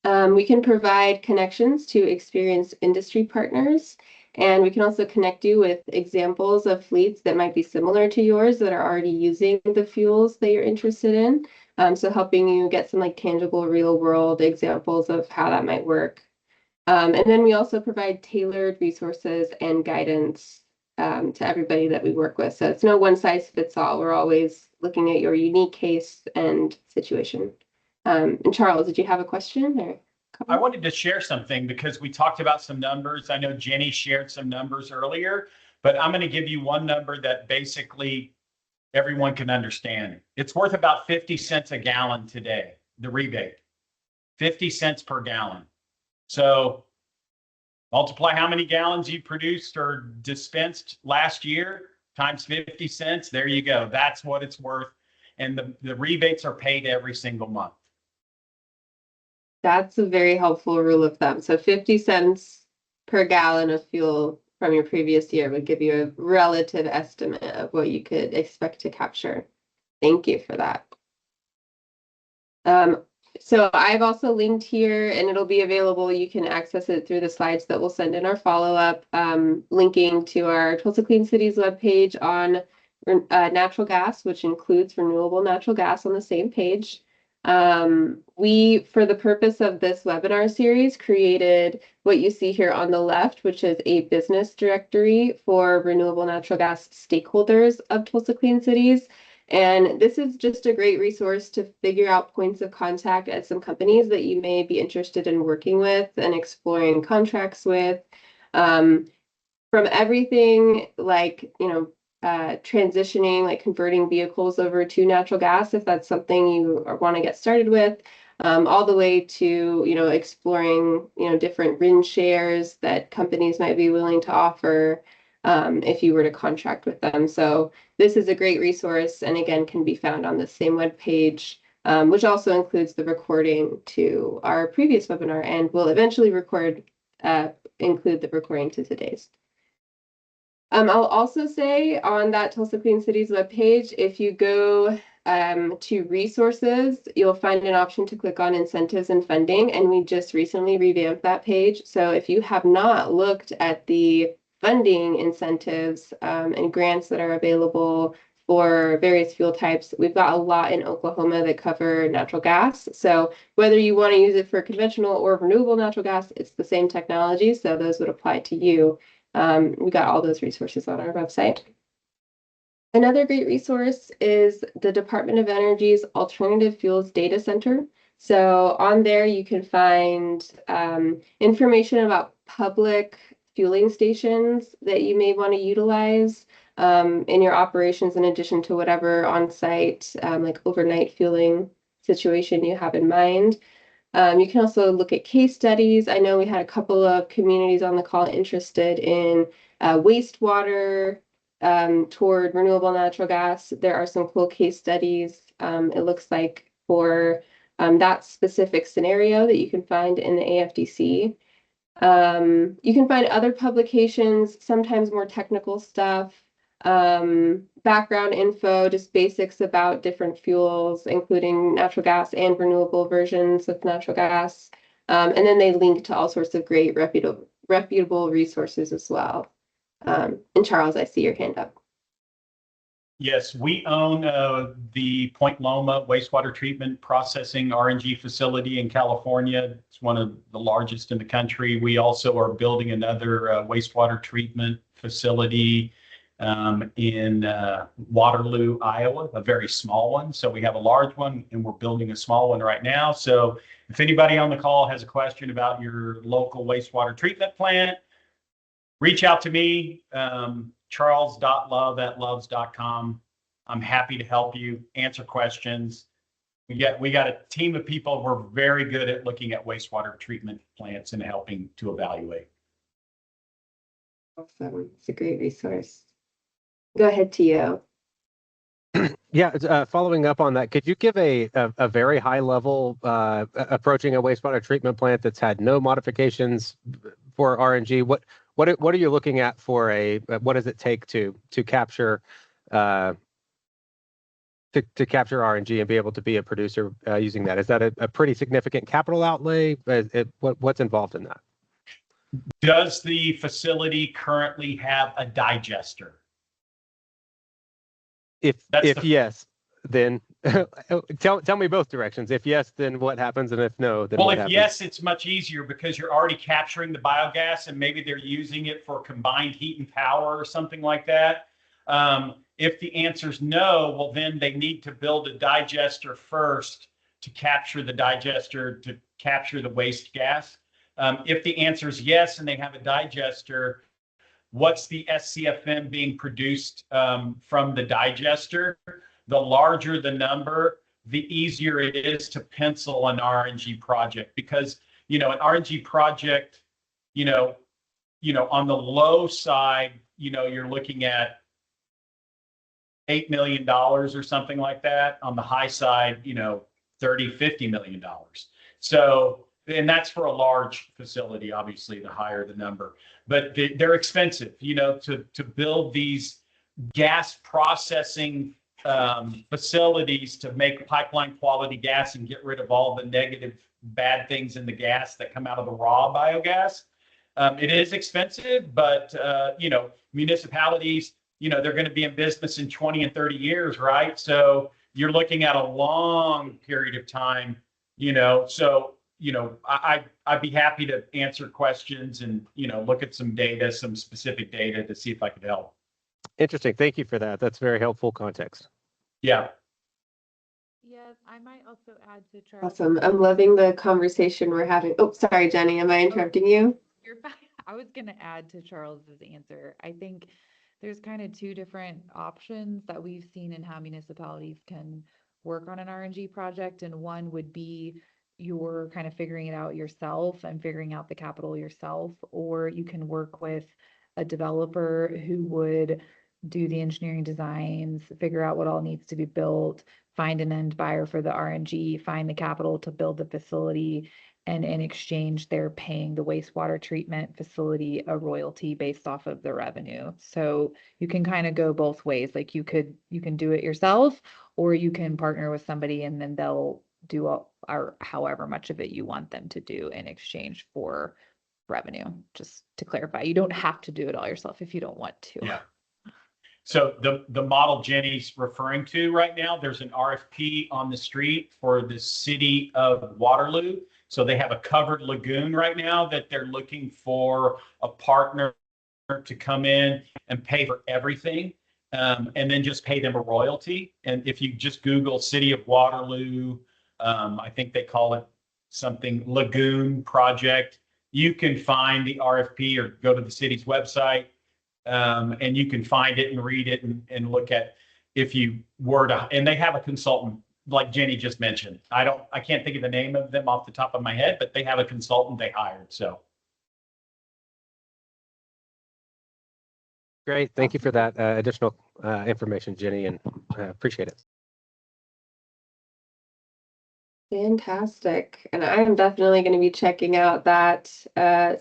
We can provide connections to experienced industry partners, and we can also connect you with examples of fleets that might be similar to yours that are already using the fuels that you're interested in. So helping you get some like tangible real world examples of how that might work. And then we also provide tailored resources and guidance to everybody that we work with. So it's no one size fits all. We're always looking at your unique case and situation. And Charles, did you have a question or? I wanted to share something because we talked about some numbers. I know Jenny shared some numbers earlier, but I'm going to give you one number that basically everyone can understand. It's worth about 50 cents a gallon today, the rebate, 50 cents per gallon. So multiply how many gallons you produced or dispensed last year times 50 cents. There you go. That's what it's worth. And the rebates are paid every single month. That's a very helpful rule of thumb. So 50 cents per gallon of fuel from your previous year would give you a relative estimate of what you could expect to capture. Thank you for that. So I've also linked here, and it'll be available. You can access it through the slides that we'll send in our follow-up, linking to our Tulsa Clean Cities webpage on natural gas, which includes renewable natural gas on the same page. We, for the purpose of this webinar series, created what you see here on the left, which is a business directory for renewable natural gas stakeholders of Tulsa Clean Cities. And this is just a great resource to figure out points of contact at some companies that you may be interested in working with and exploring contracts with. From everything like, transitioning, like converting vehicles over to natural gas, if that's something you want to get started with, all the way to, exploring, different RIN shares that companies might be willing to offer if you were to contract with them. So this is a great resource, and again, can be found on the same webpage, which also includes the recording to our previous webinar, and will eventually include the recording to today's. I'll also say on that Tulsa Clean Cities webpage, if you go to resources, you'll find an option to click on incentives and funding, and we just recently revamped that page. So if you have not looked at the funding incentives and grants that are available for various fuel types. We've got a lot in Oklahoma that cover natural gas. So whether you want to use it for conventional or renewable natural gas, it's the same technology. So those would apply to you. We got all those resources on our website. Another great resource is the Department of Energy's Alternative Fuels Data Center. So on there, you can find information about public fueling stations that you may want to utilize in your operations, in addition to whatever on-site, like overnight fueling situation you have in mind. You can also look at case studies. I know we had a couple of communities on the call interested in wastewater toward renewable natural gas. There are some cool case studies, it looks like, for that specific scenario that you can find in the AFDC. You can find other publications, sometimes more technical stuff, background info, just basics about different fuels, including natural gas and renewable versions of natural gas. And then they link to all sorts of great reputable resources as well. And Charles, I see your hand up. Yes, we own the Point Loma wastewater treatment processing RNG facility in California. It's one of the largest in the country. We also are building another wastewater treatment facility in Waterloo, Iowa, a very small one. So we have a large one and we're building a small one right now. So if anybody on the call has a question about your local wastewater treatment plant, reach out to me, charles.love@loves.com. I'm happy to help you answer questions. We got a team of people. We're very good at looking at wastewater treatment plants and helping to evaluate. Awesome. It's a great resource. Go ahead, Tio. Yeah, following up on that, could you give a very high level approaching a wastewater treatment plant that's had no modifications for RNG? What are you looking at for what does it take to capture to capture RNG and be able to be a producer using that? Is that a pretty significant capital outlay? What's involved in that? Does the facility currently have a digester? If Yes, then tell me both directions. If yes, then what happens? And if no, then well, what if happens? yes, it's much easier because you're already capturing the biogas and maybe they're using it for combined heat and power or something like that. If the answer is no, well, then they need to build a digester first to capture the digester to capture the waste gas. If the answer is yes and they have a digester, what's the SCFM being produced from the digester? The larger the number, the easier it is to pencil an RNG project because, an RNG project, on the low side, you're looking at $8 million or something like that. On the high side, $30-50 million. So, and that's for a large facility, obviously, the higher the number. But they're expensive, to build these gas processing facilities to make pipeline quality gas and get rid of all the negative bad things in the gas that come out of the raw biogas. It is expensive, but municipalities, they're going to be in business in 20 and 30 years, right? So you're looking at a long period of time, so I'd be happy to answer questions and, look at some data, some specific data to see if I could help. Interesting. Thank you for that. That's very helpful context. Yeah. Yes, I might also add to Charles. Awesome. I'm loving the conversation we're having. Oh, sorry, Jenny. Am I interrupting you? You're fine. I was going to add to Charles's answer. I think there's kind of two different options that we've seen in how municipalities can work on an RNG project. And one would be you're kind of figuring it out yourself and figuring out the capital yourself, or you can work with a developer who would do the engineering designs, figure out what all needs to be built, find an end buyer for the RNG, find the capital to build the facility, and in exchange, they're paying the wastewater treatment facility a royalty based off of the revenue. So you can kind of go both ways. Like you can do it yourself, or you can partner with somebody and then they'll do or however much of it you want them to do in exchange for revenue. Just to clarify, you don't have to do it all yourself if you don't want to. Yeah. So the model Jenny's referring to right now, there's an RFP on the street for the city of Waterloo. So they have a covered lagoon right now that they're looking for a partner to come in and pay for everything, and then just pay them a royalty. And if you just Google City of Waterloo, I think they call it something lagoon project, you can find the RFP or go to the city's website, and you can find it and read it and look at if you were to, and they have a consultant like Jenny just mentioned. I can't think of the name of them off the top of my head, but they have a consultant they hired. So. Great. Thank you for that additional information, Jenny, and appreciate it. Fantastic. And I'm definitely going to be checking out that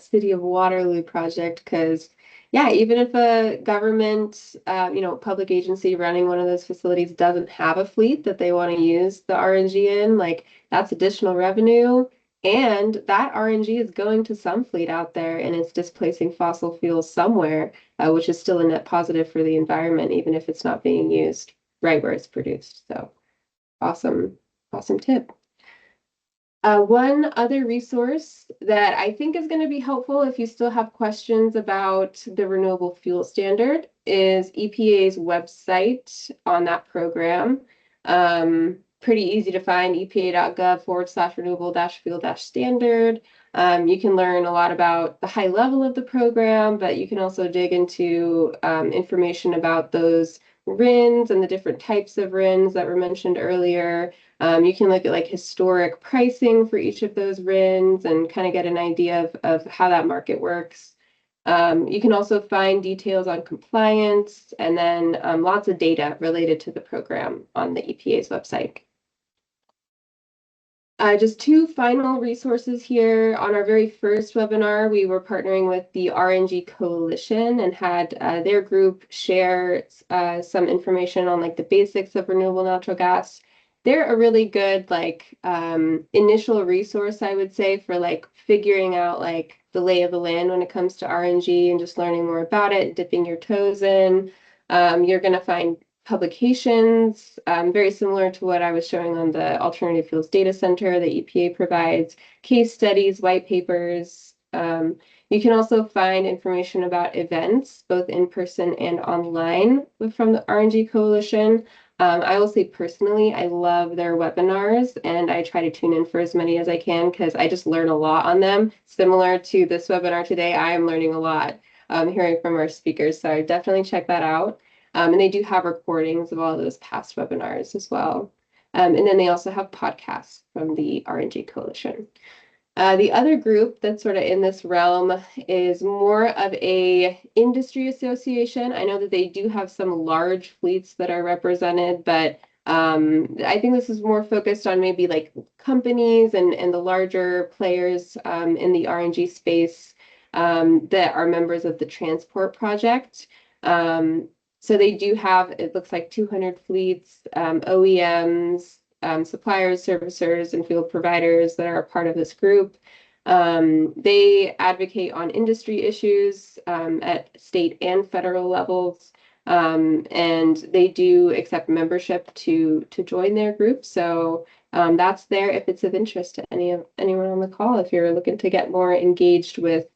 City of Waterloo project because, yeah, even if a government, public agency running one of those facilities doesn't have a fleet that they want to use the RNG in, like that's additional revenue. And that RNG is going to some fleet out there and it's displacing fossil fuels somewhere, which is still a net positive for the environment, even if it's not being used right where it's produced. So awesome, awesome tip. One other resource that I think is going to be helpful if you still have questions about the Renewable Fuel Standard is EPA's website on that program. Pretty easy to find, epa.gov/renewable-fuel-standard. You can learn a lot about the high level of the program, but you can also dig into information about those RINs and the different types of RINs that were mentioned earlier. You can look at like historic pricing for each of those RINs and kind of get an idea of how that market works. You can also find details on compliance and then lots of data related to the program on the EPA's website. Just two final resources here. On our very first webinar, we were partnering with the RNG Coalition and had their group share some information on like the basics of renewable natural gas. They're a really good like initial resource, I would say, for like figuring out like the lay of the land when it comes to RNG and just learning more about it, dipping your toes in. You're going to find publications very similar to what I was showing on the Alternative Fuels Data Center that EPA provides, case studies, white papers. You can also find information about events, both in person and online from the RNG Coalition. I will say personally, I love their webinars and I try to tune in for as many as I can because I just learn a lot on them. Similar to this webinar today, I am learning a lot hearing from our speakers. So I definitely check that out. And they do have recordings of all those past webinars as well. And then they also have podcasts from the RNG Coalition. The other group that's sort of in this realm is more of a industry association. I know that they do have some large fleets that are represented, but I think this is more focused on maybe like companies and the larger players in the RNG space that are members of the Transport Project. So they do have, it looks like 200 fleets, OEMs, suppliers, servicers, and field providers that are a part of this group. They advocate on industry issues at state and federal levels, and they do accept membership to join their group. So that's there if it's of interest to anyone on the call, if you're looking to get more engaged with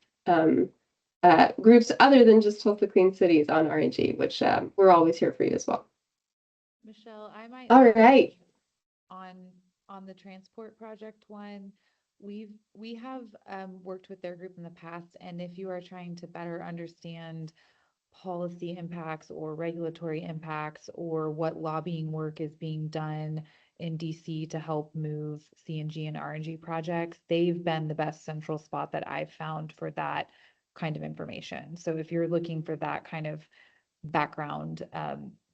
groups other than just Tulsa Clean Cities on RNG, which we're always here for you as well. Michelle, I might All add right. on the transport project one, we have worked with their group in the past, and if you are trying to better understand policy impacts or regulatory impacts or what lobbying work is being done in DC to help move CNG and RNG projects, they've been the best central spot that I've found for that kind of information. So if you're looking for that kind of background,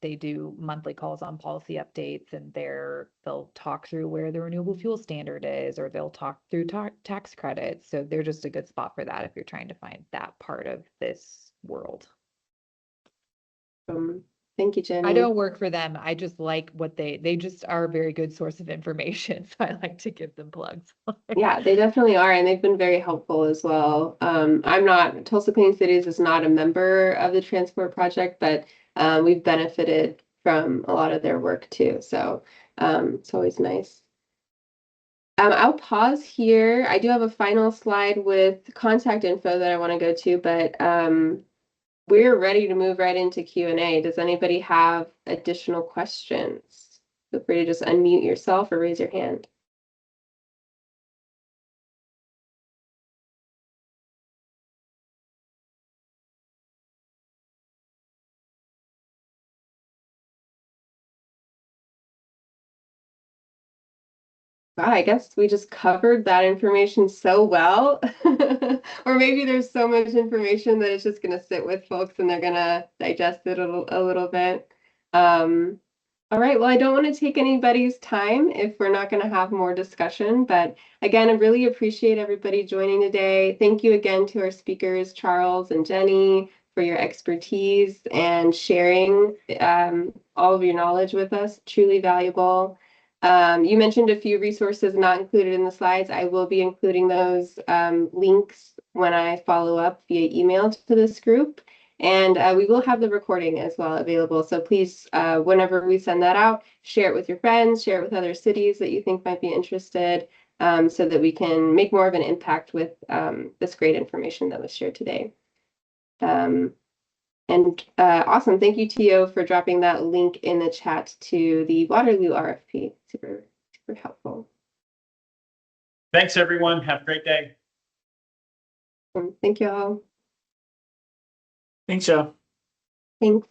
they do monthly calls on policy updates, and they'll talk through where the renewable fuel standard is, or they'll talk through tax credits. So they're just a good spot for that if you're trying to find that part of this world. Thank you, Jenny. I don't work for them. I just like what they just are a very good source of information. So I like to give them plugs. Yeah, they definitely are, and they've been very helpful as well. Tulsa Clean Cities is not a member of the Transport Project, but we've benefited from a lot of their work too. So it's always nice. I'll pause here. I do have a final slide with contact info that I want to go to, but we're ready to move right into Q&A. Does anybody have additional questions? Feel free to just unmute yourself or raise your hand. Wow, I guess we just covered that information so well. Or maybe there's so much information that it's just going to sit with folks and they're going to digest it a little bit. All right, well, I don't want to take anybody's time if we're not going to have more discussion. But again, I really appreciate everybody joining today. Thank you again to our speakers, Charles and Jenny, for your expertise and sharing all of your knowledge with us. Truly valuable. You mentioned a few resources not included in the slides. I will be including those links when I follow up via email to this group. And we will have the recording as well available. So please, whenever we send that out, share it with your friends, share it with other cities that you think might be interested, so that we can make more of an impact with this great information that was shared today. Awesome. Thank you, Tio, for dropping that link in the chat to the Waterloo RFP. Super, super helpful. Thanks, everyone. Have a great day. Thank you all. Thanks, Joe. Thanks.